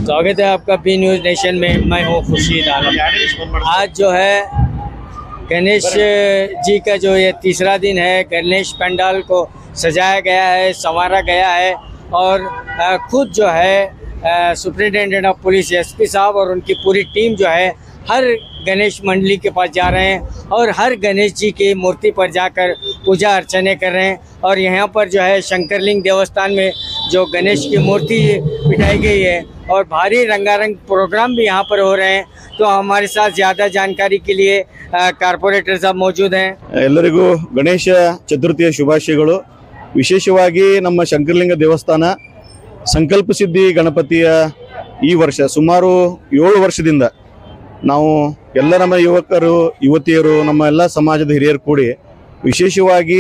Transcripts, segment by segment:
स्वागत है आपका बी न्यूज़ नेशन में। मैं हूँ खुर्शीद आलम। आज जो है गणेश जी का जो ये तीसरा दिन है, गणेश पंडाल को सजाया गया है, संवारा गया है और खुद जो है सुप्रिंटेंडेंट ऑफ पुलिस एसपी साहब और उनकी पूरी टीम जो है हर गणेश मंडली के पास जा रहे हैं और हर गणेश जी की मूर्ति पर जाकर पूजा अर्चने कर रहे हैं। और यहाँ पर जो है शंकरलिंग देवस्थान में जो गणेश की मूर्ति बिठाई गई है और भारी रंगारंग प्रोग्राम भी यहाँ पर हो रहे हैं। तो हमारे साथ ज़्यादा जानकारी के लिए ಕಾರ್ಪೊರೇಟರ್ साहब मौजूद हैं। ಎಲ್ಲರಿಗೂ ಗಣೇಶ ಚತುರ್ಥಿಯ ಶುಭಾಶಯಗಳು। ವಿಶೇಷವಾಗಿ ನಮ್ಮ ಶಂಕರಲಿಂಗ ದೇವಸ್ಥಾನ ಸಂಕಲ್ಪ ಸಿದ್ಧಿ ಗಣಪತಿಯ ಈ ವರ್ಷ ಸುಮಾರು 7 ವರ್ಷದಿಂದ ನಾವು ಎಲ್ಲ ನಮ್ಮ ಯುವಕರು ಯುವತಿಯರು ನಮ್ಮ ಎಲ್ಲ ಸಮಾಜದ ಹಿರಿಯರು ಕೂಡಿ ವಿಶೇಷವಾಗಿ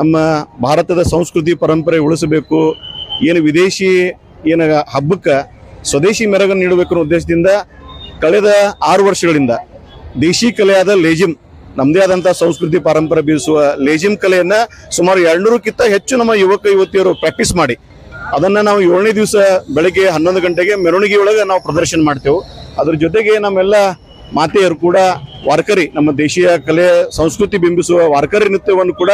ನಮ್ಮ ಭಾರತದ ಸಂಸ್ಕೃತಿ ಪರಂಪರೆ ಉಳಿಸಬೇಕು, ಏನು ವಿದೇಶಿ ಏನು ಹಬ್ಬಕ್ಕೆ ಸ್ವದೇಶಿ ಮೆರಗನ್ನು ನೀಡಬೇಕು ಅನ್ನೋ ಉದ್ದೇಶದಿಂದ ಕಳೆದ 6 ವರ್ಷಗಳಿಂದ ದೇಶಿ ಕಲೆಯಾದ ಲೇಜಿಮ್, ನಮ್ಮದೇ ಆದಂಥ ಸಂಸ್ಕೃತಿ ಪರಂಪರೆ ಬೀಸುವ ಲೇಜಿಮ್ ಕಲೆಯನ್ನು ಸುಮಾರು 200ಕ್ಕಿಂತ ಹೆಚ್ಚು ನಮ್ಮ ಯುವಕ ಯುವತಿಯರು ಪ್ರಾಕ್ಟೀಸ್ ಮಾಡಿ ಅದನ್ನು ನಾವು 7ನೇ ದಿವಸ ಬೆಳಗ್ಗೆ 11 ಗಂಟೆಗೆ ಮೆರವಣಿಗೆ ಒಳಗೆ ನಾವು ಪ್ರದರ್ಶನ ಮಾಡ್ತೇವೆ। ಅದ್ರ ಜೊತೆಗೆ ನಮ್ಮೆಲ್ಲ ಮಾತೆಯರು ಕೂಡ ವಾರ್ಕರಿ, ನಮ್ಮ ದೇಶೀಯ ಕಲೆ ಸಂಸ್ಕೃತಿ ಬಿಂಬಿಸುವ ವಾರ್ಕರಿ ನೃತ್ಯವನ್ನು ಕೂಡ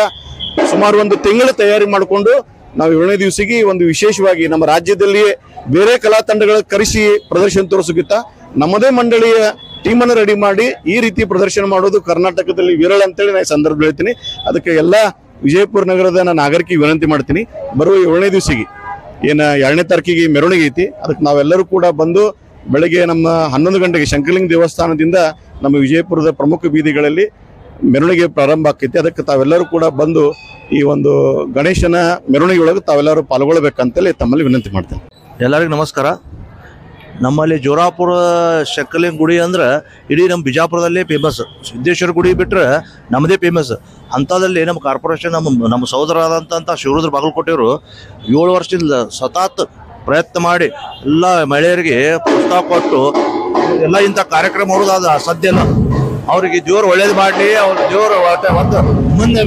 ಸುಮಾರು 1 ತಿಂಗಳ ತಯಾರಿ ಮಾಡಿಕೊಂಡು ನಾವು 7ನೇ ದಿವಸಿಗೆ ಒಂದು ವಿಶೇಷವಾಗಿ ನಮ್ಮ ರಾಜ್ಯದಲ್ಲಿಯೇ ಬೇರೆ ಕಲಾ ತಂಡಗಳ ಕರೆಸಿ ಪ್ರದರ್ಶನ ತೋರಿಸೋಕ್ಕಿಂತ ನಮ್ಮದೇ ಮಂಡಳಿಯ ಟೀಮನ್ನು ರೆಡಿ ಮಾಡಿ ಈ ರೀತಿ ಪ್ರದರ್ಶನ ಮಾಡೋದು ಕರ್ನಾಟಕದಲ್ಲಿ ವಿರಳ ಅಂತೇಳಿ ನಾನು ಸಂದರ್ಭ ಹೇಳ್ತೀನಿ। ಅದಕ್ಕೆ ಎಲ್ಲ ವಿಜಯಪುರ ನಗರದ ನಾಗರಿಕರಿಗೆ ವಿನಂತಿ ಮಾಡ್ತೀನಿ, ಬರುವ 7ನೇ ದಿವಸಿಗೆ ಏನು 2ನೇ ತಾರೀಕಿಗೆ ಮೆರವಣಿಗೆ ಐತಿ, ಅದಕ್ಕೆ ನಾವೆಲ್ಲರೂ ಕೂಡ ಬಂದು ಬೆಳಗ್ಗೆ ನಮ್ಮ 11 ಗಂಟೆಗೆ ಶಂಕರಲಿಂಗ ದೇವಸ್ಥಾನದಿಂದ ನಮ್ಮ ವಿಜಯಪುರದ ಪ್ರಮುಖ ಬೀದಿಗಳಲ್ಲಿ ಮೆರವಣಿಗೆ ಪ್ರಾರಂಭ ಆಕೈತಿ। ಅದಕ್ಕೆ ತಾವೆಲ್ಲರೂ ಕೂಡ ಬಂದು ಈ ಒಂದು ಗಣೇಶನ ಮೆರವಣಿಗೆ ಒಳಗೆ ತಾವೆಲ್ಲರೂ ಪಾಲ್ಗೊಳ್ಬೇಕಂತೇಳಿ ತಮ್ಮಲ್ಲಿ ವಿನಂತಿ ಮಾಡ್ತೇನೆ। ಎಲ್ಲರಿಗೂ ನಮಸ್ಕಾರ। ನಮ್ಮಲ್ಲಿ ಜೋರಾಪುರ ಶಂಕರಲಿಂಗ ಗುಡಿ ಅಂದ್ರೆ ಇಡೀ ನಮ್ಮ ಬಿಜಾಪುರದಲ್ಲೇ ಫೇಮಸ್, ಸಿದ್ದೇಶ್ವರ ಗುಡಿ ಬಿಟ್ಟರೆ ನಮ್ಮದೇ ಫೇಮಸ್। ಅಂಥದ್ರಲ್ಲಿ ನಮ್ಮ ಕಾರ್ಪೊರೇಷನ್ ನಮ್ಮ ಸಹೋದರರಾದಂಥ ಶಿವರುದ್ರ ಬಾಗಲಕೋಟೆಯವರು 7 ವರ್ಷದಿಂದ ಸತತ ಪ್ರಯತ್ನ ಮಾಡಿ ಎಲ್ಲ ಮಹಿಳೆಯರಿಗೆ ಪ್ರೋತ್ಸಾಹ ಕೊಟ್ಟು ಎಲ್ಲ ಇಂಥ ಕಾರ್ಯಕ್ರಮ ಮಾಡೋದಾದ ಅಸಾಧ್ಯ ಇಲ್ಲ। ಅವರಿಗೆ ದೇವ್ರು ಒಳ್ಳೇದು ಮಾಡಲಿ, ಅವ್ರ ದೇವ್ರು ಒಂದು ಮುಂದೆ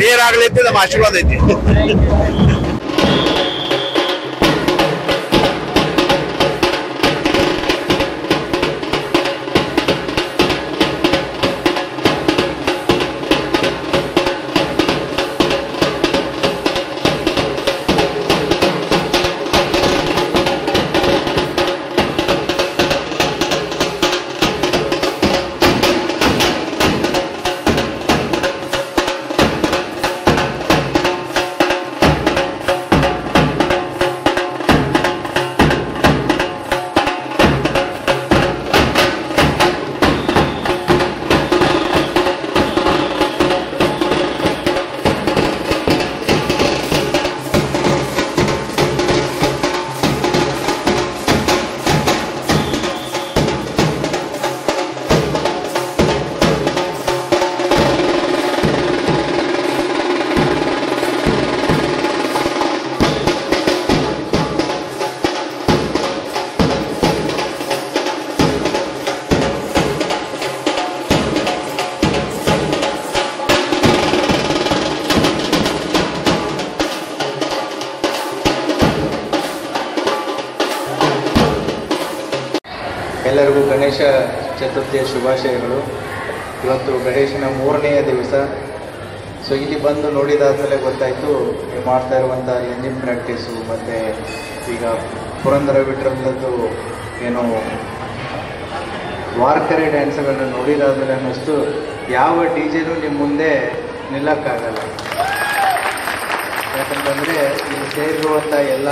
ಮೇಯರಾಗಲಿ ಅಂತ ನಮ್ಮ ಆಶೀರ್ವಾದ ಐತಿ। ಎಲ್ಲರಿಗೂ ಗಣೇಶ ಚತುರ್ಥಿಯ ಶುಭಾಶಯಗಳು। ಇವತ್ತು ಗಣೇಶನ 3ನೇ ದಿವಸ। ಸೊ ಇಲ್ಲಿ ಬಂದು ನೋಡಿದಾದಮೇಲೆ ಗೊತ್ತಾಯಿತು ನೀವು ಮಾಡ್ತಾ ಇರುವಂಥ ಲೆಂಜಿಮ್ ಪ್ರಾಕ್ಟೀಸು ಮತ್ತು ಈಗ ಪುರಂದರ ವಿಠಲದ್ದು ಏನು ವಾರ್ಕರಿ ಡ್ಯಾನ್ಸ್ಗಳನ್ನು ನೋಡಿದಾದಮೇಲೆ ಅನ್ನಿಸ್ತು ಯಾವ ಡಿ ಜೆನೂ ನಿಮ್ಮ ಮುಂದೆ ನಿಲ್ಲಕ್ಕಾಗಲ್ಲ। ಯಾಕಂತಂದರೆ ಇಲ್ಲಿ ಸೇರಿರುವಂಥ ಎಲ್ಲ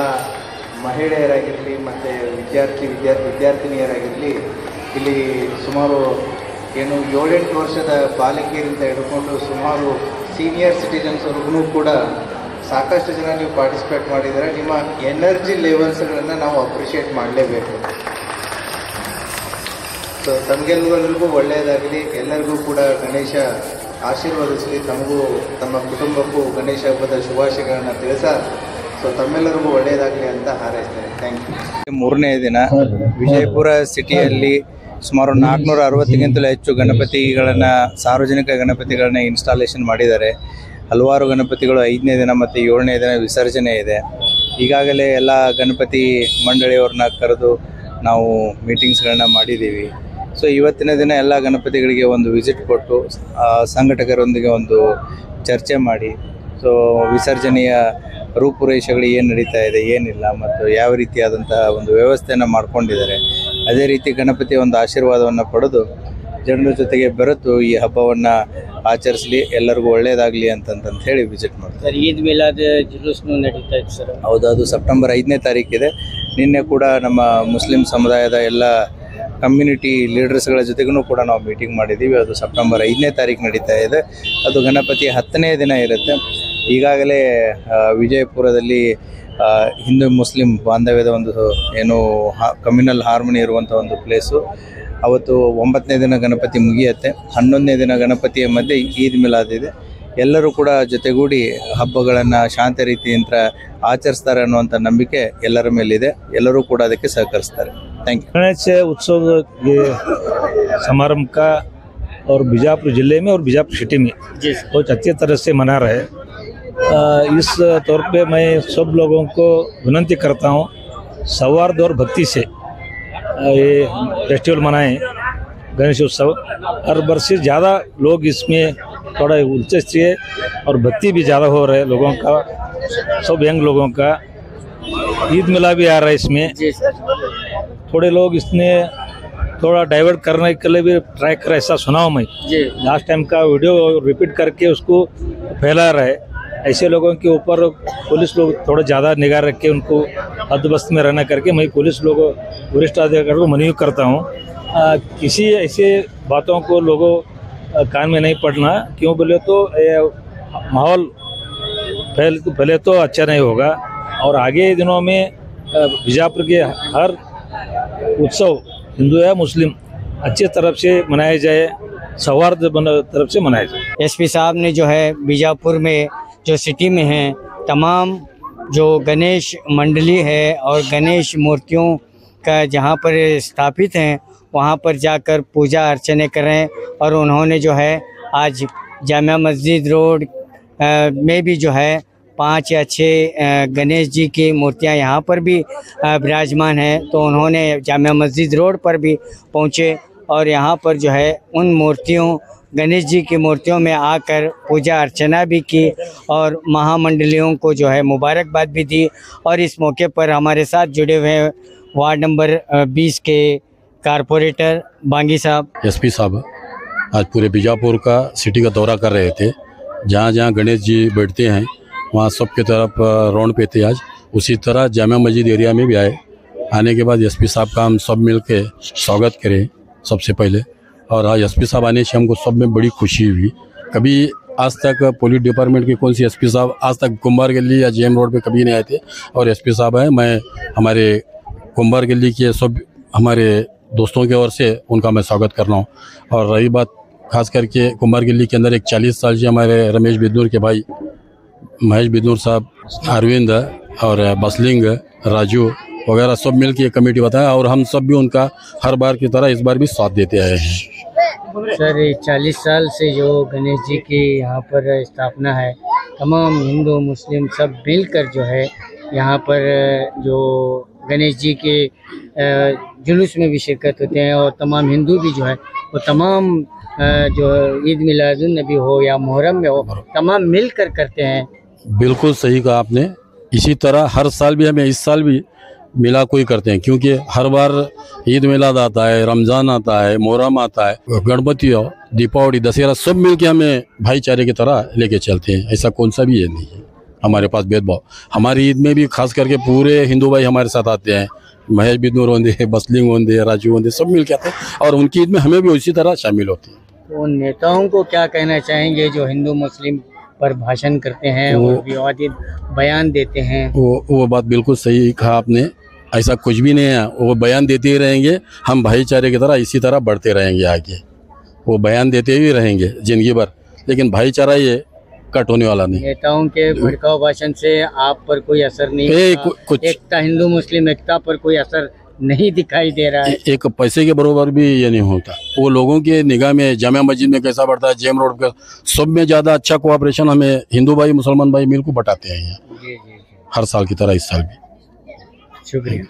ಮಹಿಳೆಯರಾಗಿರಲಿ ಮತ್ತು ವಿದ್ಯಾರ್ಥಿನಿಯರಾಗಿರಲಿ ಇಲ್ಲಿ ಸುಮಾರು ಏನು 7-8 ವರ್ಷದ ಬಾಲಕಿಯರಿಂದ ಹಿಡ್ಕೊಂಡು ಸುಮಾರು ಸೀನಿಯರ್ ಸಿಟಿಜನ್ಸ್ವರೆಗೂ ಕೂಡ ಸಾಕಷ್ಟು ಜನ ನೀವು ಪಾರ್ಟಿಸಿಪೇಟ್ ಮಾಡಿದರೆ ನಿಮ್ಮ ಎನರ್ಜಿ ಲೆವೆಲ್ಸ್ಗಳನ್ನು ನಾವು ಅಪ್ರಿಷಿಯೇಟ್ ಮಾಡಲೇಬೇಕು। ಸೊ ತಮಗೆಲ್ಲರಿಗೂ ಒಳ್ಳೆಯದಾಗಲಿ, ಎಲ್ಲರಿಗೂ ಕೂಡ ಗಣೇಶ ಆಶೀರ್ವದಿಸಲಿ, ತಮಗೂ ತಮ್ಮ ಕುಟುಂಬಕ್ಕೂ ಗಣೇಶ ಹಬ್ಬದ ಶುಭಾಶಯಗಳನ್ನು ತಿಳಿಸ ಸೊ ತಮ್ಮೆಲ್ಲರಿಗೂ ಒಳ್ಳೆಯದಾಗಲಿ ಅಂತ ಹಾರೈಸ್ತೇನೆ। Thank you. 3ನೇ ದಿನ ವಿಜಯಪುರ ಸಿಟಿಯಲ್ಲಿ ಸುಮಾರು 460ಕ್ಕಿಂತಲೂ ಹೆಚ್ಚು ಗಣಪತಿಗಳನ್ನು ಸಾರ್ವಜನಿಕ ಗಣಪತಿಗಳನ್ನ ಇನ್ಸ್ಟಾಲೇಷನ್ ಮಾಡಿದ್ದಾರೆ। ಹಲವಾರು ಗಣಪತಿಗಳು 5ನೇ ದಿನ ಮತ್ತು 7ನೇ ದಿನ ವಿಸರ್ಜನೆ ಇದೆ। ಈಗಾಗಲೇ ಎಲ್ಲ ಗಣಪತಿ ಮಂಡಳಿಯವ್ರನ್ನ ಕರೆದು ನಾವು ಮೀಟಿಂಗ್ಸ್ಗಳನ್ನ ಮಾಡಿದ್ದೀವಿ. ಸೊ ಇವತ್ತಿನ ದಿನ ಎಲ್ಲ ಗಣಪತಿಗಳಿಗೆ ಒಂದು ವಿಸಿಟ್ ಕೊಟ್ಟು ಸಂಘಟಕರೊಂದಿಗೆ ಒಂದು ಚರ್ಚೆ ಮಾಡಿ, ಸೊ ವಿಸರ್ಜನೆಯ ರೂಪುರೇಷೆಗಳು ಏನು ನಡೀತಾ ಇದೆ, ಏನಿಲ್ಲ, ಮತ್ತು ಯಾವ ರೀತಿಯಾದಂತಹ ಒಂದು ವ್ಯವಸ್ಥೆಯನ್ನು ಮಾಡ್ಕೊಂಡಿದ್ದಾರೆ, ಅದೇ ರೀತಿ ಗಣಪತಿಯ ಒಂದು ಆಶೀರ್ವಾದವನ್ನು ಪಡೆದು ಜನರ ಜೊತೆಗೆ ಬೆರೆತು ಈ ಹಬ್ಬವನ್ನು ಆಚರಿಸಲಿ, ಎಲ್ಲರಿಗೂ ಒಳ್ಳೆಯದಾಗಲಿ ಅಂತ ಹೇಳಿ ವಿಸಿಟ್ ಮಾಡ್ತಾರೆ. ಸರ್, ಈದ್ ಮಿಲಾದ್ ಜುಲೂಸ್ನು ನಡೀತಾ ಇತ್ತು ಸರ್. ಹೌದು, ಅದು ಸೆಪ್ಟೆಂಬರ್ 5ನೇ ತಾರೀಕಿದೆ. ನಿನ್ನೆ ಕೂಡ ನಮ್ಮ ಮುಸ್ಲಿಂ ಸಮುದಾಯದ ಎಲ್ಲ ಕಮ್ಯುನಿಟಿ ಲೀಡರ್ಸ್ಗಳ ಜೊತೆಗೂ ಕೂಡ ನಾವು ಮೀಟಿಂಗ್ ಮಾಡಿದ್ದೀವಿ. ಅದು ಸೆಪ್ಟೆಂಬರ್ 5ನೇ ತಾರೀಕು ನಡೀತಾ ಇದೆ. ಅದು ಗಣಪತಿ 10ನೇ ದಿನ ಇರುತ್ತೆ. ಈಗಾಗಲೇ ವಿಜಯಪುರದಲ್ಲಿ ಹಿಂದೂ ಮುಸ್ಲಿಂ ಬಾಂಧವ್ಯದ ಒಂದು ಏನು ಕಮ್ಯುನಲ್ ಹಾರ್ಮನಿ ಇರುವಂಥ ಒಂದು ಪ್ಲೇಸು. ಅವತ್ತು 9ನೇ ದಿನ ಗಣಪತಿ ಮುಗಿಯುತ್ತೆ. 11ನೇ ದಿನ ಗಣಪತಿಯ ಮಧ್ಯೆ ಈದ್ ಮಿಲಾದ್ ಇದೆ. ಎಲ್ಲರೂ ಕೂಡ ಜೊತೆಗೂಡಿ ಹಬ್ಬಗಳನ್ನು ಶಾಂತ ರೀತಿಯಿಂದ ಆಚರಿಸ್ತಾರೆ ಅನ್ನುವಂಥ ನಂಬಿಕೆ ಎಲ್ಲರ ಮೇಲಿದೆ. ಎಲ್ಲರೂ ಕೂಡ ಅದಕ್ಕೆ ಸಹಕರಿಸ್ತಾರೆ. Thank you. गणेश उत्सव ये समारंभ का और बीजापुर जिले में और बीजापुर सिटी में बहुत अच्छी तरह से मना रहे। इस तौर पे मैं सब लोगों को विनती करता हूँ, सौहार्द और भक्ति से ये फेस्टिवल मनाएं, गणेश उत्सव। हर वर्ष से ज़्यादा लोग इसमें थोड़ा दिलचस्पी है और भक्ति भी ज़्यादा हो रहा है लोगों का, सब यंग लोगों का। ईद मिला भी आ रहा है इसमें। थोड़े लोग इसमें थोड़ा डाइवर्ट करने के लिए भी ट्राई कर, ऐसा सुना हूँ मैं। लास्ट टाइम का वीडियो रिपीट करके उसको फैला रहे। ऐसे लोगों के ऊपर पुलिस लोग थोड़ा ज़्यादा निगाह रख के उनको हदबस्त में रहना करके मैं पुलिस लोगों वरिष्ठ अधिकारी को मनवी करता हूँ। किसी ऐसे बातों को लोगों कान में नहीं पड़ना, क्यों बोले तो माहौल पहले तो अच्छा नहीं होगा। और आगे दिनों में बीजापुर के हर उत्सव हिंदू या मुस्लिम अच्छी तरफ से मनाया जाए, सौहार्द तरफ से मनाया जाए। एसपी साहब ने जो है बीजापुर में जो सिटी में हैं तमाम जो गणेश मंडली है और गणेश मूर्तियों का जहाँ पर स्थापित हैं वहाँ पर जाकर पूजा अर्चने करें। और उन्होंने जो है आज जामिया मस्जिद रोड में भी जो है 5 या 6 गणेश जी की मूर्तियां यहाँ पर भी विराजमान हैं। तो उन्होंने जामिया मस्जिद रोड पर भी पहुँचे और यहाँ पर जो है उन मूर्तियों गणेश जी की मूर्तियों में आकर पूजा अर्चना भी की और महामंडलियों को जो है मुबारकबाद भी दी। और इस मौके पर हमारे साथ जुड़े हुए हैं वार्ड नंबर 20 के कारपोरेटर बांगी साहब। एसपी साहब आज पूरे बीजापुर का सिटी का दौरा कर रहे थे। जहाँ जहाँ गणेश जी बैठते हैं वहाँ सबके तरफ राउंड पे थे आज। उसी तरह जामिया मस्जिद एरिया में भी आए। आने के बाद एसपी साहब का हम सब मिल के स्वागत करें सबसे पहले। और आज एसपी साहब आने से हमको सब में बड़ी खुशी हुई। कभी आज तक पुलिस डिपार्टमेंट के कौन सी एसपी साहब आज तक कुंभार गली या जेएम रोड पे कभी नहीं आए थे और एसपी साहब आए। मैं हमारे कुंभार गली के सब हमारे दोस्तों की ओर से उनका मैं स्वागत कर रहा हूँ। और रही बात खास करके कुंभार गली के अंदर एक 40 साल से हमारे रमेश बिदनूर के भाई महेश बिदनूर साहब, अरविंद और बसलिंग, राजू वगैरह सब मिल के कमेटी बताया और हम सब भी उनका हर बार की तरह इस बार भी साथ देते आए हैं। सर 40 साल से जो गणेश जी की यहाँ पर स्थापना है, तमाम हिंदू मुस्लिम सब मिलकर जो है यहाँ पर जो गणेश जी के जुलूस में भी शिरकत होते हैं। और तमाम हिंदू भी जो है वो तमाम जो ईद मिलादुन नबी हो या मुहर्रम में हो तमाम मिलकर करते हैं। बिल्कुल सही कहा आपने। इसी तरह हर साल भी हमें इस साल भी मिला कोई करते हैं, क्योंकि हर बार ईद मिलाद आता है, रमज़ान आता है, मुहर्रम आता है, गणपति हो, दीपावली, दशहरा सब मिलके हमें भाईचारे की तरह लेके चलते हैं। ऐसा कौन सा भी ये नहीं है हमारे पास भेदभाव। हमारी ईद में भी खास करके पूरे हिंदू भाई हमारे साथ आते हैं। महेश बिदनूर होंगे, बसलिंग होंगे, राजू होंगे, सब मिल के आते हैं और उनकी ईद में हमें भी उसी तरह शामिल होते हैं। तो उन नेताओं को क्या कहना चाहेंगे जो हिंदू मुस्लिम पर भाषण करते हैं और विवादित बयान देते हैं? वो बात बिल्कुल सही कहा आपने। ऐसा कुछ भी नहीं है, वो बयान देते ही रहेंगे। हम भाईचारे की तरह इसी तरह बढ़ते रहेंगे आगे। वो बयान देते ही रहेंगे जिंदगी भर, लेकिन भाईचारा ये कट होने वाला नहीं। नेताओं के भड़काऊ भाषण से आप पर कोई असर नहीं कुछ एकता, हिंदू मुस्लिम एकता पर कोई असर नहीं दिखाई दे रहा है। एक पैसे के बराबर भी ये नहीं होता। वो लोगों के निगाह में जामिया मस्जिद में कैसा बढ़ता है, जेएम रोड का सब में ज़्यादा अच्छा कोऑपरेशन हमें हिंदू भाई मुसलमान भाई मिल को बटाते हैं यहाँ। हर साल की तरह इस साल भी। शुक्रिया।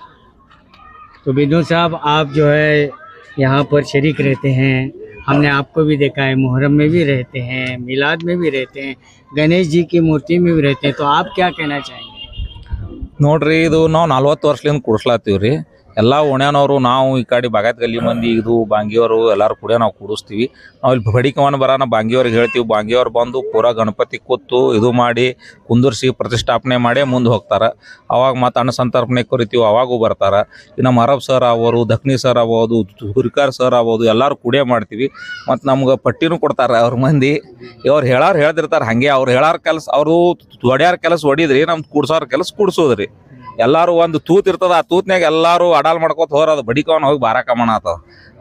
तो बिदू साहब, आप जो है यहाँ पर शरीक रहते हैं, हमने आपको भी देखा है, मुहर्रम में भी रहते हैं, मिलाद में भी रहते हैं, गणेश जी की मूर्ति में भी रहते हैं, तो आप क्या कहना चाहेंगे? ನೋಡ್ರಿ, ಇದು ನಾವು 40 ವರ್ಷದಿಂದ ಕೂಡಿಸ್ಲಾತೀವ್ರಿ. ಎಲ್ಲ ಓಣ್ಯಾನವರು ನಾವು ಈ ಕಡೆ ಬಾಗಾಯತ್ ಗಲ್ಲಿ ಮಂದಿ ಇದು ಬಾಂಗಿಯವರು ಎಲ್ಲರೂ ಕೂಡ ನಾವು ಕೂಡಿಸ್ತೀವಿ. ನಾವು ಇಲ್ಲಿ ಬಡಿಕವನ್ನ ಬರೋಣ ಬಾಂಗಿಯವ್ರಿಗೆ ಹೇಳ್ತೀವಿ. ಬಾಂಗಿಯವ್ರು ಬಂದು ಪೂರಾ ಗಣಪತಿ ಕೂತು ಇದು ಮಾಡಿ ಕುಂದರ್ಸಿ ಪ್ರತಿಷ್ಠಾಪನೆ ಮಾಡಿ ಮುಂದೆ ಹೋಗ್ತಾರೆ. ಅವಾಗ ಮತ್ತು ಅನ್ನ ಸಂತರ್ಪಣೆ ಕರಿತೀವಿ, ಅವಾಗೂ ಬರ್ತಾರೆ. ನಮ್ಮ ಅರಬ್ ಸರ್ ಆಗೋರು, ದಕ್ನಿ ಸರ್ ಆಗ್ಬೋದು, ಹುರಿಕಾರ್ ಸರ್ ಆಗ್ಬೋದು, ಎಲ್ಲರೂ ಕೂಡೇ ಮಾಡ್ತೀವಿ. ಮತ್ತು ನಮ್ಗೆ ಪಟ್ಟಿನೂ ಕೊಡ್ತಾರೆ ಅವ್ರ ಮಂದಿ. ಅವ್ರು ಹೇಳ್ದಿರ್ತಾರೆ ಹಾಗೆ. ಅವ್ರು ಹೇಳಾರ ಕೆಲಸ, ಅವರು ಹೊಡ್ಯಾರ ಕೆಲಸ ಹೊಡಿದ್ರಿ, ನಮ್ದು ಕೂಡ್ಸೋರ ಕೆಲಸ ಕೂಡ್ಸೋದ್ರಿ. ಎಲ್ಲರೂ ಒಂದು ತೂತ್ ಇರ್ತದ, ಆ ತೂತ್ನಾಗ ಎಲ್ಲರೂ ಅಡಾಲ್ ಮಾಡ್ಕೋತ ಹೋರ ಅದು ಬಡಿಕವನ್ನ ಹೋಗಿ ಬಾರಾಕ ಮಾಡತ್ತದ.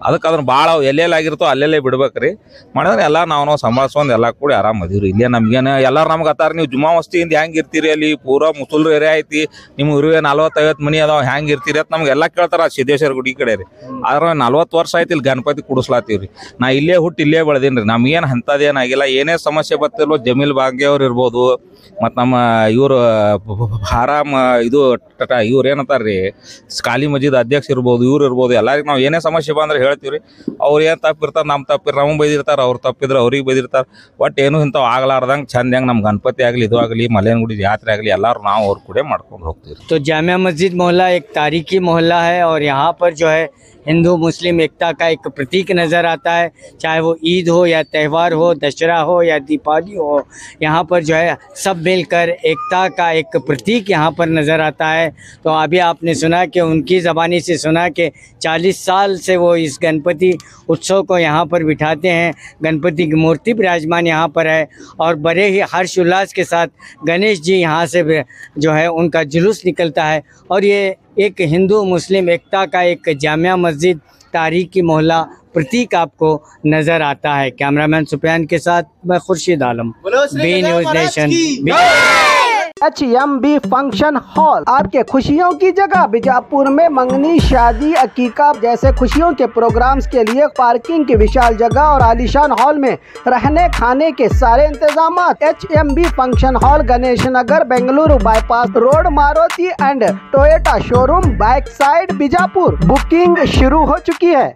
ಅದಕ್ಕೆ ಅದನ್ನ ಭಾಳ ಎಲ್ಲೆಲ್ಲಾಗಿರ್ತೋ ಅಲ್ಲೆಲ್ಲೇ ಬಿಡ್ಬೇಕ್ರಿ. ಮಾಡಿದ್ರೆ ಎಲ್ಲ ನಾವು ಸಂಭಾಳ್ಸ್ಕೊಂಡು ಎಲ್ಲ ಕೂಡಿ ಆರಾಮ್ ಅದೀವ್ರಿ. ಇಲ್ಲೇ ನಮ್ಗೇನು ಎಲ್ಲರೂ ನಮ್ಗೆ ಅತ್ತಾರ, ನೀವು ಜುಮಾ ಮಸ್ತಿಯಿಂದ ಹೆಂಗೆ ಇರ್ತೀರಿ, ಅಲ್ಲಿ ಪೂರಾ ಮುಸಲ್ರು ಏರಿಯಾ ಐತಿ, ನಿಮ್ಗೆ ಇರುವೆ 40-50 ಮನಿ ಅದಾವ, ಹೆಂಗೆ ಇರ್ತೀರಿ ಅಂತ ನಮ್ಗೆ ಎಲ್ಲ ಕೇಳ್ತಾರ ಸಿದ್ದೇಶ್ವರ ಗುಡಿ ಕಡೆ ರೀ. ಆದ್ರೆ 40 ವರ್ಷ ಆಯ್ತು ಇಲ್ಲಿ ಗಣಪತಿ ಕೂಡಿಸ್ಲಾತೀವ್ರಿ. ನಾ ಇಲ್ಲೇ ಹುಟ್ಟು ಇಲ್ಲೇ ಬೆಳೆದೀನಿ ರೀ. ನಮ್ಗೇನು ಅಂಥದ್ದೇನಾಗಿಲ್ಲ. ಏನೇ ಸಮಸ್ಯೆ ಬರ್ತಿಲ್ವೋ ಜಮೀಲ್ ಭಾಗ್ಯವ್ರು ಇರ್ಬೋದು, ಮತ್ತು ನಮ್ಮ ಇವರು ಆರಾಮ್ ಇದು ಇವ್ರು ಏನಂತಾರೆ ರೀ, ಕಾಲಿ ಮಜೀದ್ ಅಧ್ಯಕ್ಷ ಇರ್ಬೋದು, ಇವ್ರು ಇರ್ಬೋದು, ಎಲ್ಲರಿಗೂ ನಾವು ಏನೇ ಸಮಸ್ಯೆ ಬಂದ್ರೆ ಹೇಳ್ತೀವಿ ರೀ. ಅವ್ರು ಏನು ತಪ್ಪಿರ್ತಾರೆ, ನಮ್ಮ ತಪ್ಪಿರ್ ನಮಗೆ ಬೈದಿರ್ತಾರೆ, ಅವ್ರು ತಪ್ಪಿದ್ರೆ ಅವ್ರಿಗೆ ಬೈದಿರ್ತಾರೆ. ಒಟ್ಟು ಏನು ಇಂಥವು ಆಗ್ಲಾರ್ದಂಗೆ ಚಂದ ಹೆಂಗೆ ನಮ್ಮ ಗಣಪತಿ ಆಗಲಿ, ಇದು ಆಗಲಿ, ಮಲೇನಗುಡಿ ಜಾತ್ರೆ ಆಗಲಿ, ಎಲ್ಲರೂ ನಾವು ಅವ್ರ ಕೂಡ ಮಾಡ್ಕೊಂಡು ಹೋಗ್ತೀವಿ. तो जामिया मस्जिद मोहल्ला एक तारीखी मोहल्ला है और यहाँ पर जो है हिंदू मुस्लिम एकता का एक प्रतीक नज़र आता है। चाहे वो ईद हो या त्यौहार हो, दशहरा हो या दीपावली हो, यहाँ पर जो है सब मिलकर एकता का एक प्रतीक यहाँ पर नज़र आता है। तो अभी आपने सुना कि उनकी ज़बानी से सुना कि 40 साल से वो इस गणपति उत्सव को यहाँ पर बिठाते हैं। गणपति की मूर्ति विराजमान यहाँ पर है और बड़े ही हर्ष उल्लास के साथ गणेश जी यहाँ से जो है उनका जुलूस निकलता है। और ये एक हिंदू मुस्लिम एकता का एक जामिया मस्जिद तारीखी मोहल्ला प्रतीक आपको नज़र आता है। कैमरामैन सुफियान के साथ मैं Khurshid Alam, B news nation. HMB function hall आपके खुशियों की जगह। बीजापुर में मंगनी, शादी, अकीका जैसे खुशियों के प्रोग्राम्स के लिए पार्किंग की विशाल जगह और आलीशान हॉल में रहने खाने के सारे इंतजाम। HMB function hall Ganesh Nagar, Bengaluru bypass road, Maruti and Toyota showroom, back side, Bijapur. Booking शुरू हो चुकी है।